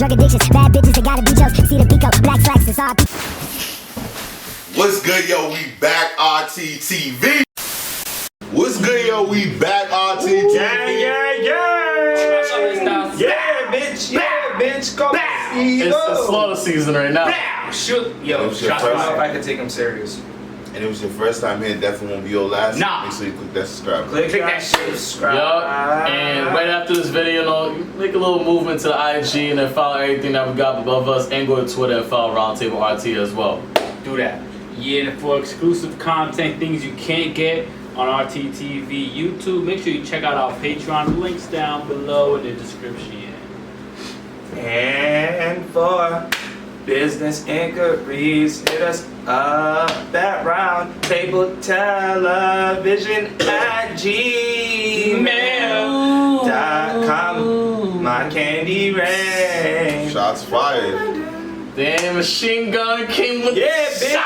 drug addictions, bad bitches, they gotta be jokes. See the Pico, black slacks, it's all. What's good, yo? We back, RTTV. What's good, yo? We back, RTTV. Yeah, bitch. Yeah, bitch. Go. It's slaughter season right now. Shoot. Yo, shot if I could take him serious. And it was your first time here, definitely won't be your last. Nah. Make sure you click that subscribe. Click that shit. Subscribe. Yup. And right after this video, you make a little movement to the IG and then follow everything that we got above us, and go to Twitter and follow Roundtable RT as well. Do that. Yeah, and for exclusive content, things you can't get on RTTV YouTube, make sure you check out our Patreon. Links down below in the description. And for business inquiries, hit us up at roundtable@gmail.com. My candy rain. Shots fired. Damn, Machine Gun came with bitch.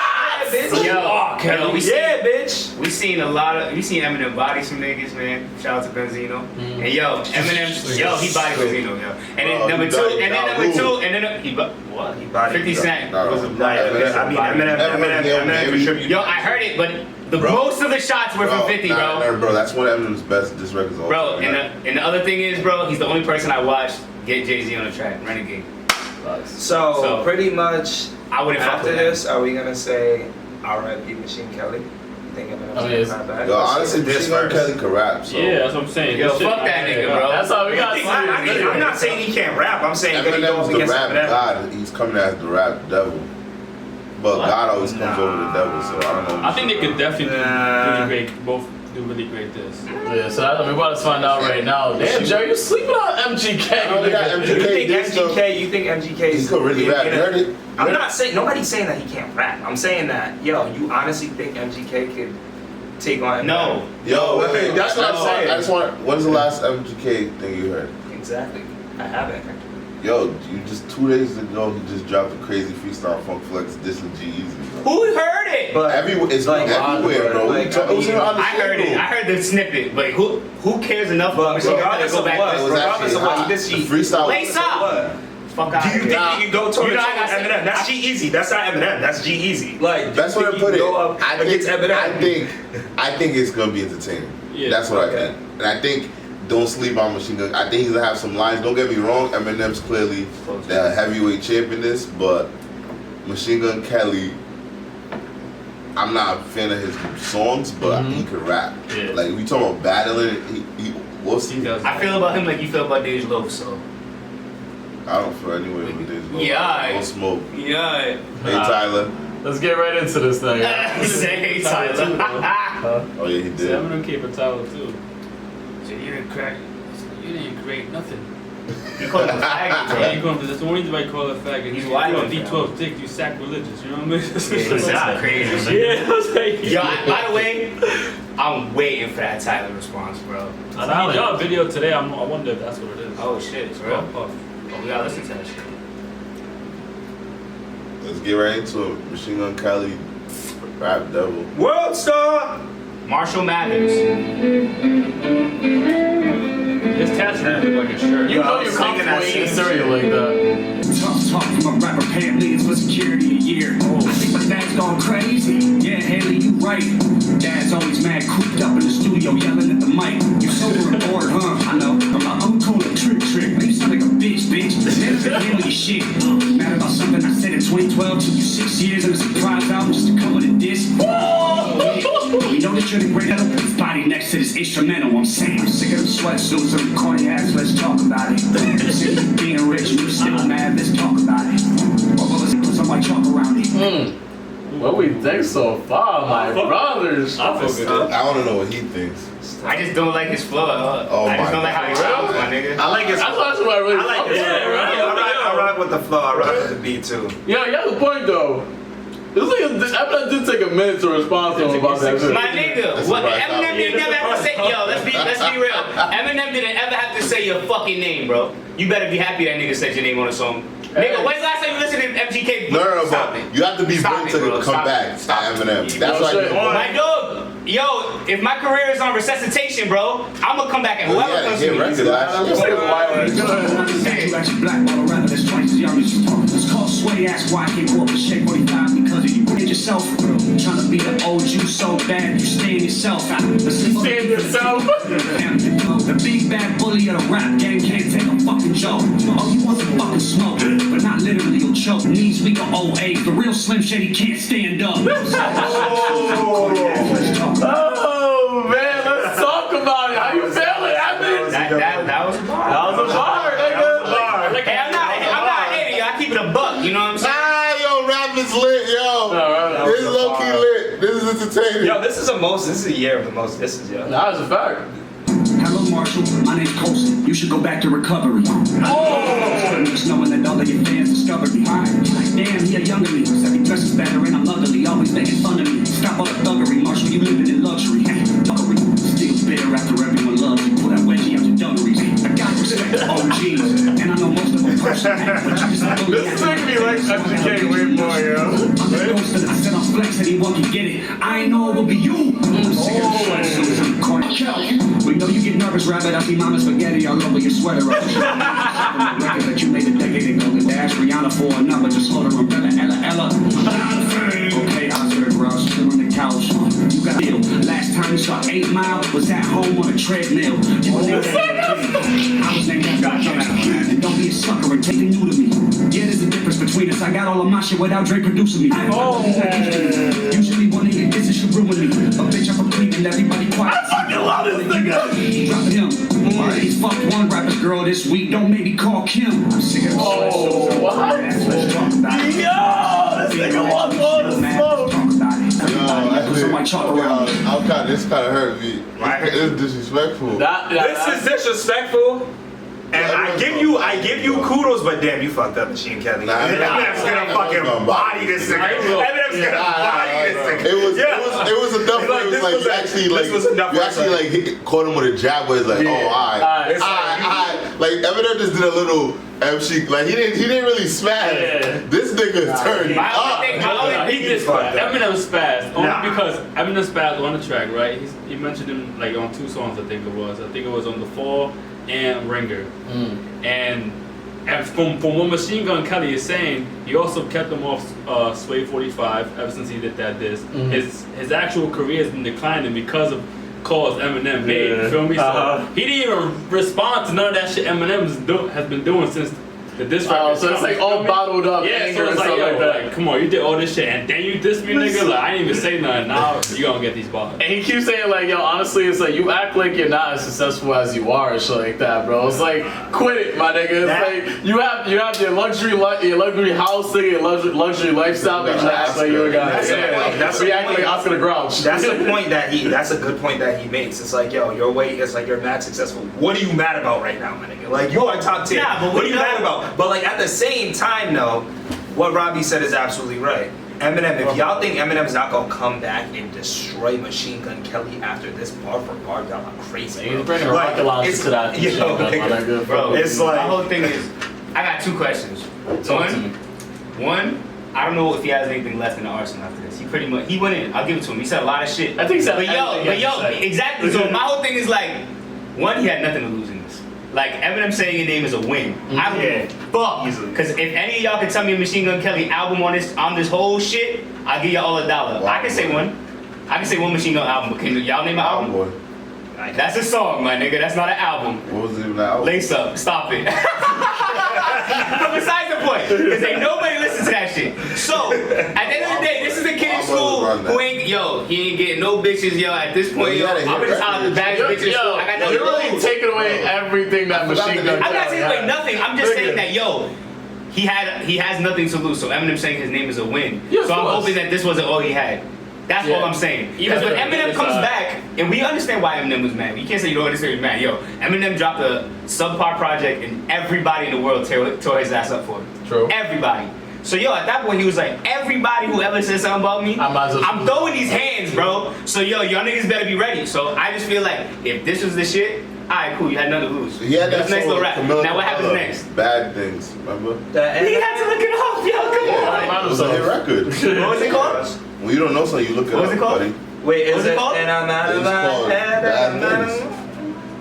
Yo, bitch. We seen Eminem body some niggas, man. Shout out to Benzino. And yo, Eminem, yo, he body Benzino, yo. And then number two, he body 50 Cent was a Eminem contributed. Yo, I heard it, but most of the shots were from 50, bro. Bro, that's one of Eminem's best diss records. Bro, and the other thing is, bro, he's the only person I watched get Jay-Z on the track, Renegade. So pretty much I wouldn't fuck after with this, are we gonna say R.I.P. Machine Kelly? You think Eminem's gonna come back? Yo, honestly, Machine Gun Kelly can rap, so. Yeah, that's what I'm saying. Yo, fuck that nigga, bro. That's all we got. I'm not saying he can't rap. I'm saying Eminem's the rap god. He's coming as the rap devil. But God always comes over the devil, so I don't know. I think they could definitely do really great this. Yeah, so we're about to find out right now. Damn, Jerry, you sleeping on MGK? You think MGK is really rap? I'm not saying nobody's saying that he can't rap. I'm saying that you honestly think MGK could take on? No. Yo, wait, that's what I'm saying. I just want. When's the last MGK thing you heard? Exactly. I haven't. Yo, you just 2 days ago he just dropped a crazy freestyle funk flex dissing G-Eazy. Who heard it? But it's like everywhere, bro. I heard it. I heard the snippet, but who cares enough about Machine Gun to go back to regardless of what this freestyle. Lace up. Fuck out. Do you think you can go toe to toe with Eminem? That's G-Eazy. That's not Eminem. That's G-Eazy. Like that's what I put it. Against Eminem. I think it's gonna be entertaining. Yeah. That's what I think. And I think. Don't sleep on Machine Gun. I think he's gonna have some lines. Don't get me wrong, Eminem's clearly the heavyweight champ in this, but Machine Gun Kelly, I'm not a fan of his songs, but he can rap. Yeah. Like we talking about battling, we'll see. I feel about him like you feel about Dej Loaf, so. I don't feel anyway with this. Yeah. Don't smoke. Yeah. Hey Tyler. Let's get right into this thing. Say Tyler. Oh yeah, he did. Eminem came for Tyler too. So you didn't create nothing. You call him a faggot, bro. Yeah, you call him, that's the only reason why you call him a faggot. He's wild on D12 dick, you sacrilegious, you know what I mean? He's not crazy. Yeah, I was like, yo, by the way, I'm waiting for that Tyler response, bro. He dropped a video today, I wonder if that's what it is. Oh shit, it's real? Oh, we gotta listen to that shit. Let's get right into it. Machine Gun Kelly, rap devil. World star! Marshall Mathers. His tattoo look like a shirt. You know you're comfortable eating cereal like that. Tough talk from a rapper paying millions for security a year. I think my dad's gone crazy. Yeah, Haley, you right. Dad's always mad, cooped up in the studio, yelling at the mic. You're sober and bored, huh? I know. I'm calling a trick. You sound like a bitch. Never been handle your shit. Mad about something I said in 2012. Took you 6 years and a surprise album just to come with a diss. We know that you're the great this body next to this instrumental. I'm saying I'm sick of them sweatsuits and corny hats. Let's talk about it. I'm sick of being rich and you're still mad. Let's talk about it. Let's put some white chalk around it. What we think so far, my brothers? I want to know what he thinks. I just don't like his flow. I just don't like how he sounds, my nigga. I like his flow. I like his flow. I rock with the flow. I rock with the beat too. Yeah, you have the point though. Eminem did take a minute to respond to him about that shit. My nigga, Eminem didn't ever have to say, yo, let's be real. Eminem didn't ever have to say your fucking name, bro. You better be happy that nigga said your name on a song. Nigga, when's the last time you listened to MGK? No, but you have to be willing to come back to Eminem. That's why my dog, yo, if my career is on resuscitation, bro, I'm gonna come back and whoever comes to me. youngest. It's called sway, ask why I can't go up to shape 45 because of you. Hit yourself, trying to be the old you so bad, you stay in yourself. Stay in yourself. The big bad bully of the rap game can't take a fucking joke. All you want is fucking smoke, but not literally, you'll choke. Knees weak or old age, the real Slim Shady can't stand up. Oh man, let's talk about it. How you feeling, Evan? That was a bar. That was a bar, nigga. Hey, I'm not hating you. I keep it a buck. You know what I'm saying? Nah, yo, rap is lit, yo. This is low key lit. This is entertaining. Yo, this is a year of the most disses, yo. That was a fact. Hello, Marshall. My name's Colson. You should go back to recovery. Just knowing that all of your fans discovered me. Like, damn, he a younger me. Said he dresses better and I'm luckily always making fun of me. Stop all the thuggery, Marshall. You living in luxury. Fuckery. Still bitter after everyone loves you. Pull that wedgie out your dungarees. I got respect to OGs, and I know most of them personally. This is making me like MGK way more, yo. I'm the ghost that I said I'm flex, anyone can get it. I ain't know it would be you. I'm sick of the sweat as soon as I'm corny. We know you get nervous, rabbit. I see mama spaghetti all over your sweater. Record that you made a decade ago. And ask Rihanna for a number. Just hold her umbrella, Ella. Okay, Oscar Grouse, still on the couch. You got ill. Last time you saw 8 Mile was at home on a treadmill. You were named I was named after a gangster. And don't be a sucker and take it new to me. Yeah, there's a difference between us. I got all of my shit without Dre producing me. Usually one of your disses should ruin me. A bitch up a creep and everybody quiet. I fucking love this nigga. Drop him. He's fucked one rapper's girl this week. Don't maybe call Kim. I'm sick of the what? Let's talk about it. Yo, this nigga wants all the smoke. Talk about it. Everybody put some white chalk around. This kind of hurt me. Right. It's disrespectful. This is disrespectful. And I give you kudos, but damn, you fucked up, Machine Kelly. Eminem's gonna fucking body this nigga. Eminem's gonna body this nigga. It was enough. It was like you actually caught him with a jab where it's like, alright. Like Eminem just did a little MC. Like he didn't really smash. This nigga turned up. He did spaz. Eminem spazzed only because Eminem spazzed on the track, right? He mentioned him like on 2 songs. I think it was on The Fall and Ringer. And from what Machine Gun Kelly is saying, he also kept him off Sway 45 ever since he did that disc. His actual career has been declining because of calls Eminem made. You feel me? So he didn't even respond to none of that shit Eminem has been doing since the diss record. So it's like all bottled up. Yeah, so it's like, yo, like, come on, you did all this shit and then you diss me, nigga. Like, I didn't even say nothing. Now you gonna get these bars. And he keeps saying like, yo, honestly, it's like you act like you're not as successful as you are, and shit like that, bro. It's like, quit it, my nigga. It's like you have your luxury house thing, your luxury lifestyle, but you act like you're a guy. That's you act like Oscar the Grouch. That's the point that's a good point that he makes. It's like, yo, your weight is like you're mad successful. What are you mad about right now, my nigga? Like you are top 10. Nah, but what are you mad about? But like at the same time though, what Robbie said is absolutely right. Eminem, if y'all think Eminem's not gonna come back and destroy Machine Gun Kelly after this bar for bar, y'all are crazy. He's bringing a rocket launcher to that. Bro, it's like my whole thing is, I got 2 questions. One, I don't know if he has anything left in the arsenal after this. He pretty much he went in. I'll give it to him. He said a lot of shit. I think he said but yo, exactly. So my whole thing is like, one, he had nothing to lose in this. Like Eminem saying your name is a win. I don't give a fuck. Because if any of y'all can tell me a Machine Gun Kelly album on this whole shit, I'll give y'all all $1. I can say one. I can say one Machine Gun album, but can y'all name an album? Boy. That's a song, my nigga. That's not an album. What was it now? Lace Up. Stop it. But besides the point, because ain't nobody listens to that shit. So, at the end of the day, this is a kid in school who ain't, he ain't getting no bitches, yo. At this point, yo, I'm gonna tell the bag of bitches. Yo, I got nothing you're really taking away everything that Machine Gun. I'm not taking away nothing. I'm just saying that, yo, he has nothing to lose. So Eminem saying his name is a win. So I'm hoping that this wasn't all he had. That's all I'm saying. Because when Eminem comes back, and we understand why Eminem was mad. You can't say you don't understand he's mad. Yo, Eminem dropped a subpar project and everybody in the world tore his ass up for it. True. Everybody. So yo, at that point he was like, everybody who ever said something about me, I'm throwing these hands, bro. So yo, y'all niggas better be ready. So I just feel like, if this was the shit, alright, cool, you had nothing to lose. He had that next little rap. Now what happens next? Bad Things, remember? He had to look it up, yo, come on. It was a hit record. What was it called? When you don't know something, you look it up. What was it called? Buddy. wait, What's it called? And I'm out of my head. Bad Things.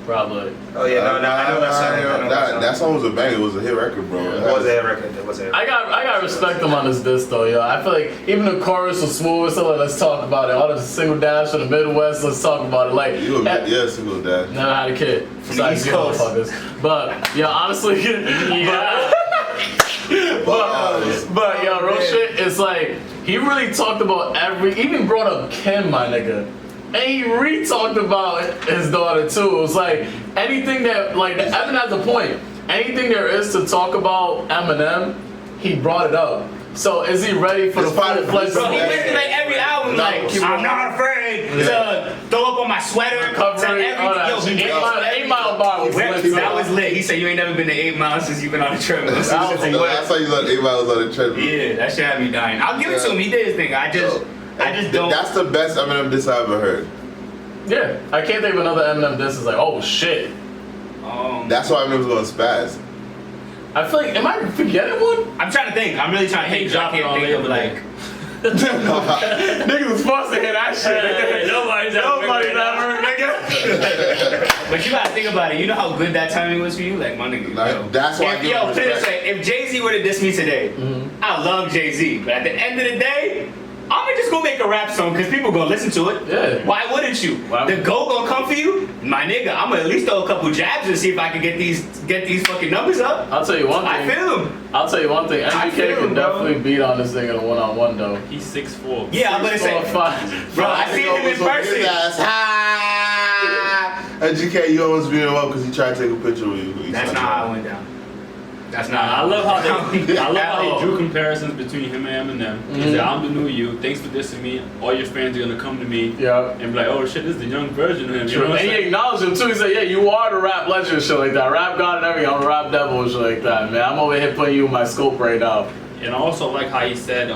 Probably. Oh yeah, no, I know that song. I know that song. That song was a bang. It was a hit record, bro. It was a hit record. It was a hit record. I got respect him on this disc though, yo. I feel like even the chorus was smooth. So let's talk about it. All the single dash from the Midwest. Let's talk about it. Like yeah, single dash. Never had a kid. Besides you motherfuckers. But yeah, honestly, but yo, real shit. It's like he really talked about even brought up Kim, my nigga. And he re-talked about his daughter too. It was like anything that, like, Evan has a point. Anything there is to talk about Eminem, he brought it up. So is he ready for the full-fledged? Bro, he mentioned like every album, like I'm not afraid to throw up on my sweater. Recovery, all that. 8 Mile bar was lit. That was lit. He said you ain't never been to 8 miles since you've been on the treadmill. That's how you let 8 miles on the treadmill. Yeah, that shit had me dying. I'll give it to him. He did his thing. I just don't. That's the best Eminem diss I ever heard. Yeah, I can't think of another Eminem diss. Is like, oh shit. That's why Eminem's going spaz. I feel like, am I forgetting one? I'm trying to think. I'm really trying to think. I can't think of like. Niggas was supposed to hear that shit. Nobody's ever, nigga. But you gotta think about it. You know how good that timing was for you, like my nigga. Like, that's why. If Jay-Z were to diss me today, I love Jay-Z. But at the end of the day, I'm just gonna make a rap song because people gonna listen to it. Yeah. Why wouldn't you? The GOAT gonna come for you, my nigga. I'm gonna at least throw a couple jabs and see if I can get these fucking numbers up. I'll tell you one thing. I feel him. I'll tell you one thing. MGK can definitely beat on this thing in a one-on-one though. He's 6'4". Yeah, I'm gonna say, bro, I seen him in person. MGK, you almost beat him up because he tried to take a picture with you. That's not how it went down. That's not. I love how they drew comparisons between him and Eminem. He said, "I'm the new you. Thanks for dissing me. All your fans are gonna come to me and be like, oh shit, this is the young version of him." You know what I'm saying? He acknowledged him too. He said, "Yeah, you are the rap legend, and shit like that. Rap god and everything. I'm a rap devil and shit like that, man. I'm over here putting you in my scope right now." And I also like how he said,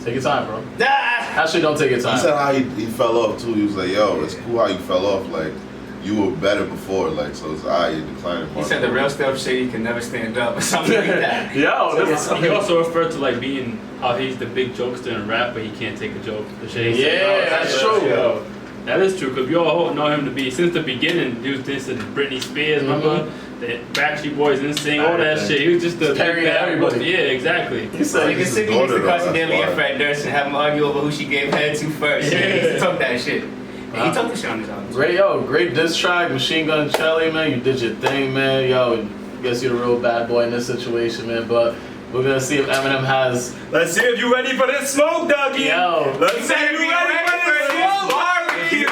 Take your time, bro. Actually, don't take your time. He said how he fell off too. He was like, "Yo, it's cool how you fell off. Like, you were better before. Like, so it's you're declining." He said the real stuff shit, he can never stand up or something like that. Yo, he also referred to like being how he's the big jokester in rap, but he can't take a joke. The shit he said, that's true. Yo, that is true, because we all know him to be, since the beginning, he was dissing Britney Spears, remember? The Backstreet Boys, NSYNC, all that shit. He was just the carrying everybody. Yeah, exactly. He said, nigga Sydney used to call Daily and Fred Durst and have them argue over who she gave head to first. Yeah. He used to talk that shit. And he talked the shit on his album. Great diss track, Machine Gun Kelly, man. You did your thing, man. Yo, I guess you're the real bad boy in this situation, man. But we're gonna see if Eminem has. Let's see if you ready for this smoke, Dougie. Yo, let's see if you ready for this smoke, barbecue.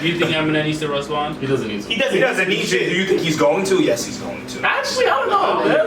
Do you think Eminem needs to respond? He doesn't need to. He doesn't need to. Do you think he's going to? Yes, he's going to. Actually, I don't know, man.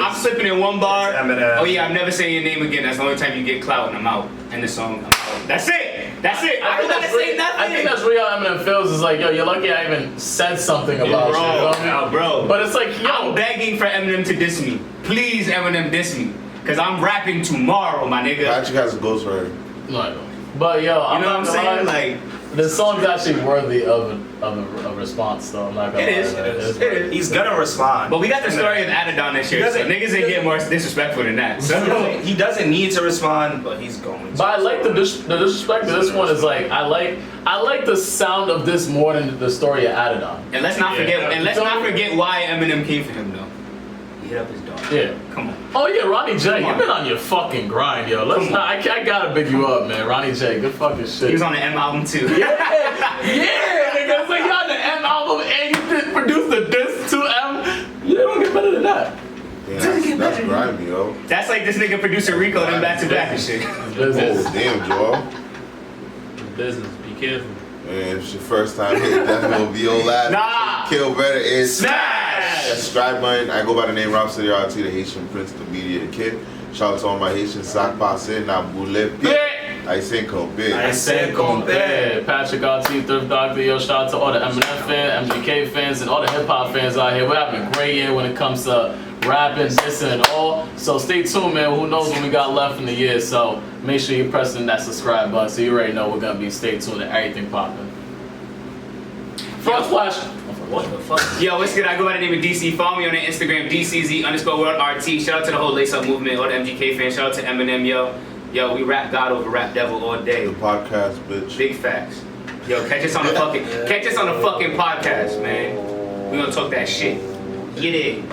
I'm slipping in one bar. Eminem. Oh yeah, I'm never saying your name again. That's the only time you get clout and I'm out. And the song, I'm out. That's it. That's it. I don't gotta say nothing. I think that's real Eminem feels is like, yo, you're lucky I even said something about you. Bro. But it's like, yo. I'm begging for Eminem to diss me. Please, Eminem, diss me. Because I'm rapping tomorrow, my nigga. Patrick has a ghostwriter. No, I don't. But yo, you know what I'm saying? Like, the song's actually worthy of a response, though. I'm not gonna lie. It is. He's gonna respond. But we got the story of Adidon this year, so niggas ain't get more disrespectful than that. So he doesn't need to respond, but he's going to. But I like the disrespect to this one is like I like the sound of this more than the story of Adidon. And let's not forget why Eminem came for him though. He hit up his dog. Yeah. Come on. Oh yeah, Ronnie J, you've been on your fucking grind, yo. I gotta big you up, man. Ronnie J, good fucking shit. He was on the M album too. Yeah, nigga. It's like you're on the M album and you produced the diss to M. You don't get better than that. Yeah, that's grimy, yo. That's like this nigga producer Rico then back to back and shit. Oh damn, Joel. Business. Be careful. Man, if it's your first time here, definitely gonna be your last. Nah. Kill better is Smash! That subscribe button. I go by the name Robcityrt, the Haitian Prince, the media kid. Shout out to all my Haitian sac passe, na boule pit. I say compé. Patricrt, RT, Thrift Doctor, yo, shout out to all the Eminem fans, MGK fans, and all the hip hop fans out here. We're having a great year when it comes to rapping, dissing, and all. So stay tuned, man. Who knows what we got left in the year? So make sure you're pressing that subscribe button so you already know we're gonna be stay tuned and everything popping. Front Splash. What the fuck? Yo, what's good? I go by the name of DC. Follow me on Instagram, DCZ_WorldRT. Shout out to the whole Lace Up movement, all the MGK fans. Shout out to Eminem, yo. Yo, we rap God over rap devil all day. The podcast, bitch. Big facts. Yo, catch us on the fucking podcast, man. We gonna talk that shit. Get it.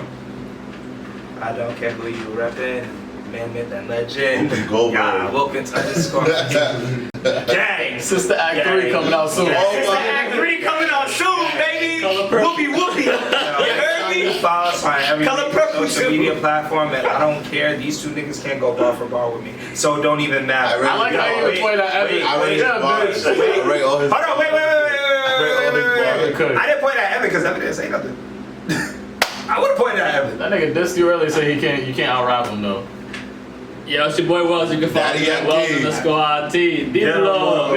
I don't care who you reppin'. Man, myth, and legend. Go, God, Wilkins underscore. Gang. Sister Act 3 coming out soon. Sister Act 3 coming out soon, baby. Whoopie whoopie. You heard me? Follow us on every Color purple social too. media platform, and I don't care. These two niggas can't go bar for bar with me, so don't even matter. I like how you point at Evan. I rate his bars. I rate all his. Hold on, wait. Okay. I didn't point at Evan because Evan didn't say nothing. I would have pointed at Evan. That nigga dissed you earlier, say you can't out-rap him though. Yo, it's your boy Wells. You can follow me at Wells underscore RT. Dímelo.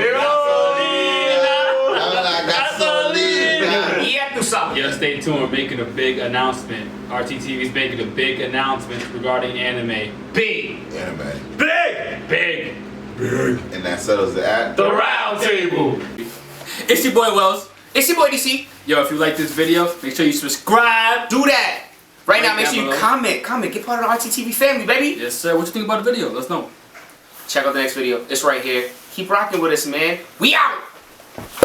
Yo, stay tuned. We're making a big announcement. RTTV's making a big announcement regarding anime. Big. Anime. Big. And that settles it at The Round Table. It's your boy Wells. It's your boy DC. Yo, if you like this video, make sure you subscribe. Do that. Right now, make sure you below. comment. Get part of the RTTV family, baby. Yes, sir. What you think about the video? Let us know. Check out the next video. It's right here. Keep rocking with us, man. We out.